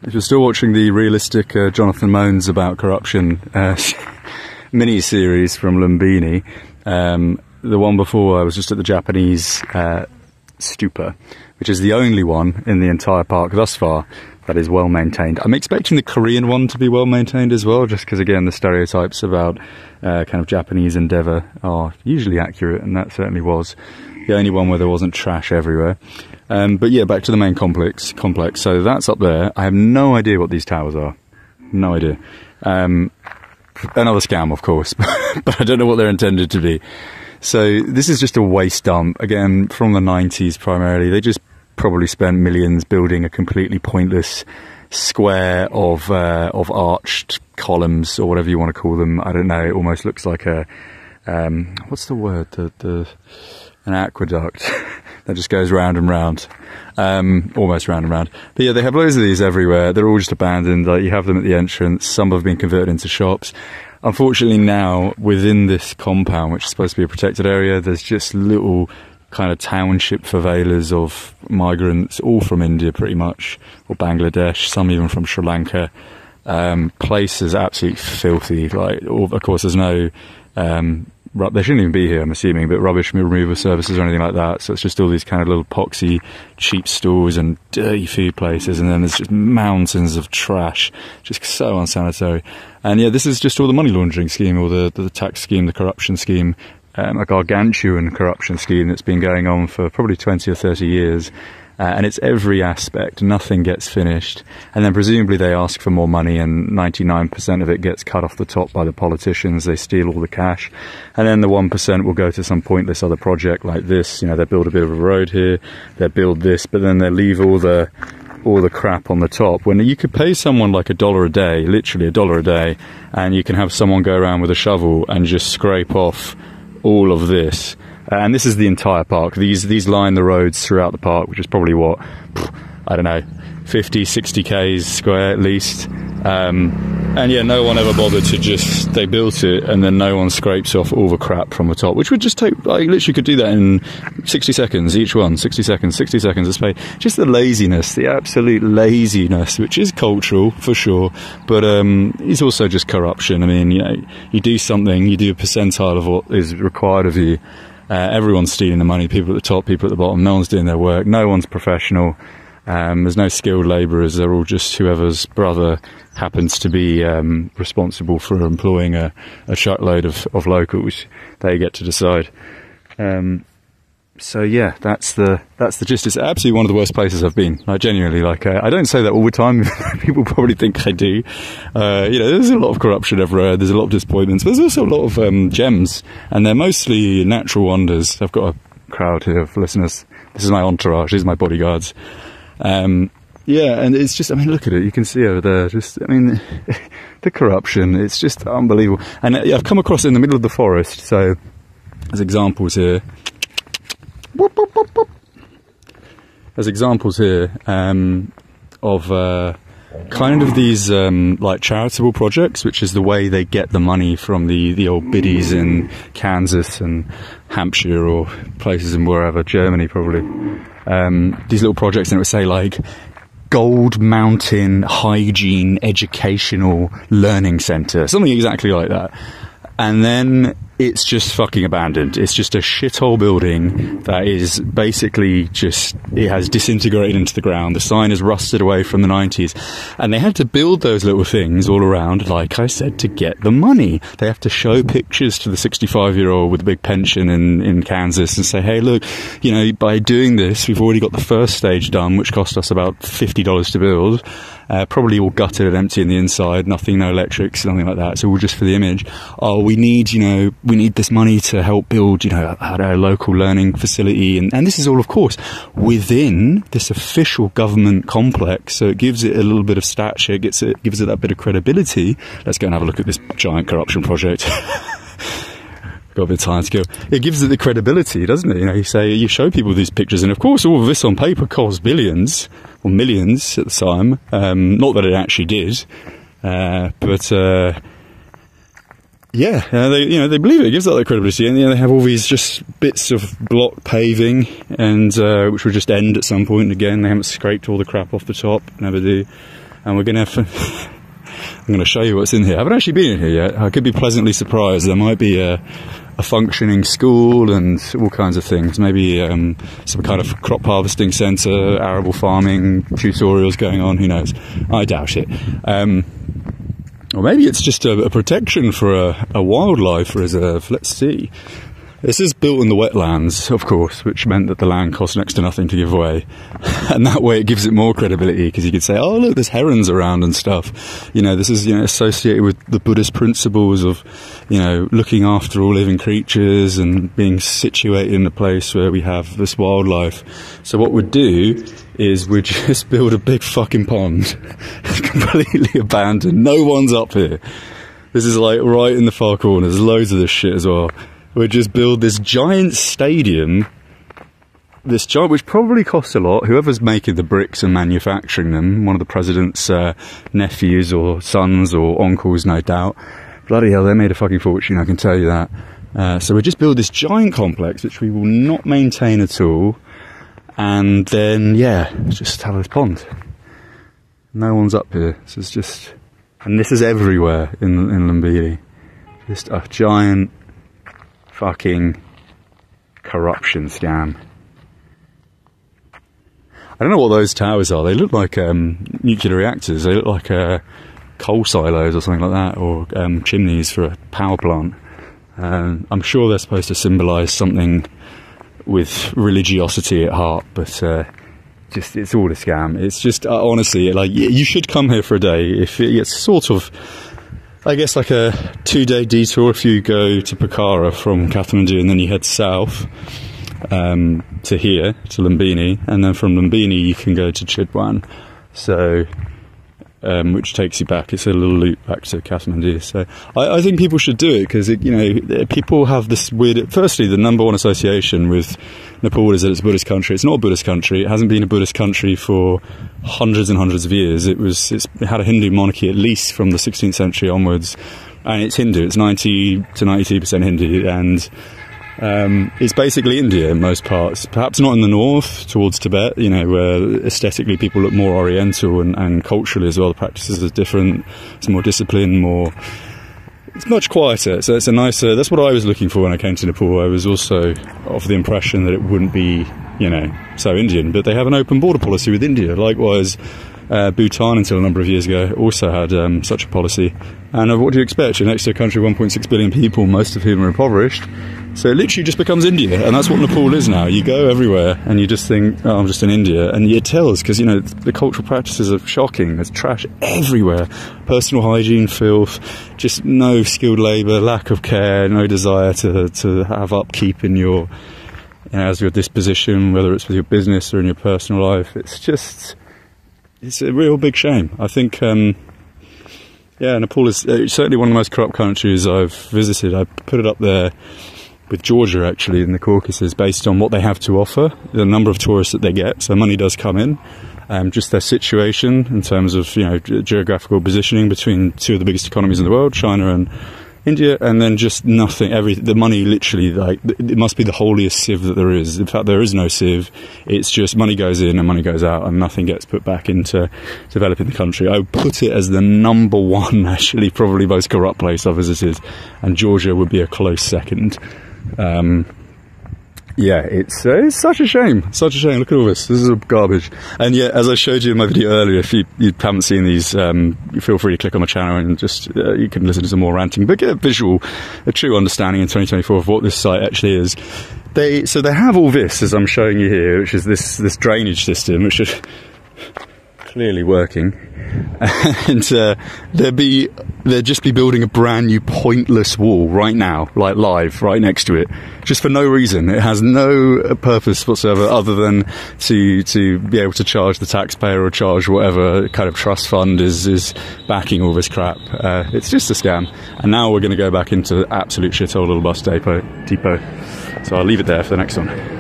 If you're still watching the realistic Jonathan Moans about corruption mini-series from Lumbini, the one before I was just at the Japanese stupa, which is the only one in the entire park thus far that is well maintained. I'm expecting the Korean one to be well maintained as well, just because again the stereotypes about kind of Japanese endeavour are usually accurate, and that certainly was the only one where there wasn't trash everywhere. But yeah, back to the main complex. So that's up there. I have no idea what these towers are. No idea. Another scam, of course, but I don't know what they're intended to be. So this is just a waste dump, again, from the 90s primarily. They just probably spent millions building a completely pointless square of arched columns, or whatever you want to call them. I don't know, it almost looks like a, what's the word? An aqueduct that just goes round and round, almost round and round. But yeah, they have loads of these everywhere. They're all just abandoned. Like, you have them at the entrance. Some have been converted into shops. Unfortunately now, within this compound, which is supposed to be a protected area, there's just little kind of township favelas of migrants, all from India pretty much, or Bangladesh, some even from Sri Lanka. Place is absolutely filthy. Like, of course, there's no... they shouldn't even be here, I'm assuming, but rubbish removal services or anything like that. So it's just all these kind of little poxy, cheap stores and dirty food places, and then there's just mountains of trash, just so unsanitary. And yeah, this is just all the money laundering scheme, or the tax scheme, the corruption scheme, a gargantuan corruption scheme that's been going on for probably 20 or 30 years. And it's every aspect. Nothing gets finished. And then presumably they ask for more money, and 99% of it gets cut off the top by the politicians. They steal all the cash. And then the 1% will go to some pointless other project like this. You know, they build a bit of a road here, they build this, but then they leave all the crap on the top. When you could pay someone like $1 a day, literally $1 a day, and you can have someone go around with a shovel and just scrape off all of this. And this is the entire park. These line the roads throughout the park, which is probably what, I don't know, 50, 60 k's square at least. And yeah, no one ever bothered to just, they built it and then no one scrapes off all the crap from the top, which would just take, I literally could do that in 60 seconds, each one, 60 seconds of space. Just the laziness, the absolute laziness, which is cultural for sure, but it's also just corruption. I mean, you know, you do something, you do a percentile of what is required of you. Everyone's stealing the money, people at the top, people at the bottom, no one's doing their work, no one's professional, there's no skilled labourers, they're all just whoever's brother happens to be responsible for employing a truckload of locals. They get to decide. So yeah, that's the gist. It's absolutely one of the worst places I've been. Like, genuinely, like, I don't say that all the time. People probably think I do. You know, there's a lot of corruption everywhere. There's a lot of disappointments. But there's also a lot of gems, and they're mostly natural wonders. I've got a crowd here of listeners. This is my entourage. These are my bodyguards. Yeah, and it's just, I mean, look at it. You can see over there. Just, I mean, the corruption. It's just unbelievable. And I've come across it in the middle of the forest. So there's examples here. There's examples here of kind of these like charitable projects, which is the way they get the money from the old biddies in Kansas and Hampshire or places in wherever, Germany probably. These little projects, and it would say like Gold Mountain Hygiene Educational Learning Centre, something exactly like that. And then it's just fucking abandoned. It's just a shithole building that is basically just, it has disintegrated into the ground. The sign is rusted away from the 90s. And they had to build those little things all around, like I said, to get the money. They have to show pictures to the 65-year-old with a big pension in Kansas and say, hey, look, you know, by doing this, we've already got the first stage done, which cost us about $50 to build. Probably all gutted and empty in the inside, nothing, no electrics, nothing like that. So all just for the image. Oh, we need, you know, we need this money to help build, you know, a local learning facility. And this is all, of course, within this official government complex. So it gives it a little bit of stature, gives it that bit of credibility. Let's go and have a look at this giant corruption project. Got a bit of time to go. It gives it the credibility, doesn't it? You know, you show people these pictures, and of course all of this on paper costs billions or millions at the time. Not that it actually did, but yeah, they believe it. It gives out that credibility, and they have all these just bits of block paving, and which will just end at some point. Again, they haven't scraped all the crap off the top, never do. and we're going to I'm going to show you what's in here. I haven't actually been in here yet. I could be pleasantly surprised. There might be a functioning school and all kinds of things. Maybe some kind of crop harvesting centre, arable farming tutorials going on. Who knows? I doubt it. Or maybe it's just a protection for a wildlife reserve. Let's see. This is built in the wetlands, of course, which meant that the land cost next to nothing to give away. And that way it gives it more credibility, because you could say, oh, look, there's herons around and stuff. You know, this is, associated with the Buddhist principles of, looking after all living creatures and being situated in a place where we have this wildlife. So what we'd do is we'd just build a big fucking pond. It's completely abandoned. No one's up here. This is like right in the far corner. There's loads of this shit as well. We'd just build this giant stadium, which probably costs a lot. Whoever's making the bricks and manufacturing them, one of the president's nephews or sons or uncles, no doubt. Bloody hell, they made a fucking fortune, I can tell you that. So we just build this giant complex, which we will not maintain at all. And then, just have this pond. No one's up here. This is just... And this is everywhere in Lumbini. Just a giant... fucking corruption scam. I don't know what those towers are. They look like nuclear reactors. They look like coal silos or something like that, or chimneys for a power plant. I'm sure they're supposed to symbolise something with religiosity at heart, but just it's all a scam. It's just honestly, like, you should come here for a day. If it's sort of, I guess, like a 2-day detour if you go to Pokhara from Kathmandu, and then you head south to here, to Lumbini, and then from Lumbini you can go to Chidwan, so which takes you back. It's a little loop back to Kathmandu. So I think people should do it, because people have this weird... Firstly, the number one association with Nepal is that it's a Buddhist country. It's not a Buddhist country. It hasn't been a Buddhist country for hundreds and hundreds of years. It had a Hindu monarchy at least from the 16th century onwards, and it's Hindu. It's 90 to 92% Hindu, and it's basically India in most parts. Perhaps not in the north towards Tibet, where aesthetically people look more oriental, and culturally as well the practices are different. It's more disciplined, it's much quieter. So it's a nicer... That's what I was looking for when I came to Nepal. I was also of the impression that it wouldn't be, so Indian, but they have an open border policy with India. Likewise, Bhutan, until a number of years ago, also had such a policy. And what do you expect? You're next to a country of 1.6 billion people, most of whom are impoverished. So it literally just becomes India, and that's what Nepal is now. You go everywhere and you just think, oh, I'm just in India, and it tells, because the cultural practices are shocking. There's trash everywhere, personal hygiene, filth, just no skilled labour, lack of care, no desire to have upkeep in your as your disposition, whether it's with your business or in your personal life. It's a real big shame. I think Nepal is certainly one of the most corrupt countries I've visited. I put it up there with Georgia, actually, in the Caucasus, based on what they have to offer, the number of tourists that they get. So money does come in. Just their situation in terms of geographical positioning between two of the biggest economies in the world, China and India, and then just nothing. The money literally, it must be the holiest sieve that there is. In fact, there is no sieve. It's just money goes in and money goes out, and nothing gets put back into developing the country. I would put it as the number one, actually, probably most corrupt place I've visited, and Georgia would be a close second. It's such a shame. Such a shame. Look at all this. This is garbage. And as I showed you in my video earlier, if you haven't seen these, feel free to click on my channel and just you can listen to some more ranting, but get a true understanding in 2024 of what this site actually is. They have all this, as I'm showing you here, which is this drainage system, which is clearly working, and they'd just be building a brand new pointless wall right now, like live, right next to it, just for no reason. It has no purpose whatsoever other than to be able to charge the taxpayer or charge whatever kind of trust fund is backing all this crap. It's just a scam. And now we're going to go back into absolute shithole little bus depot. So I'll leave it there for the next one.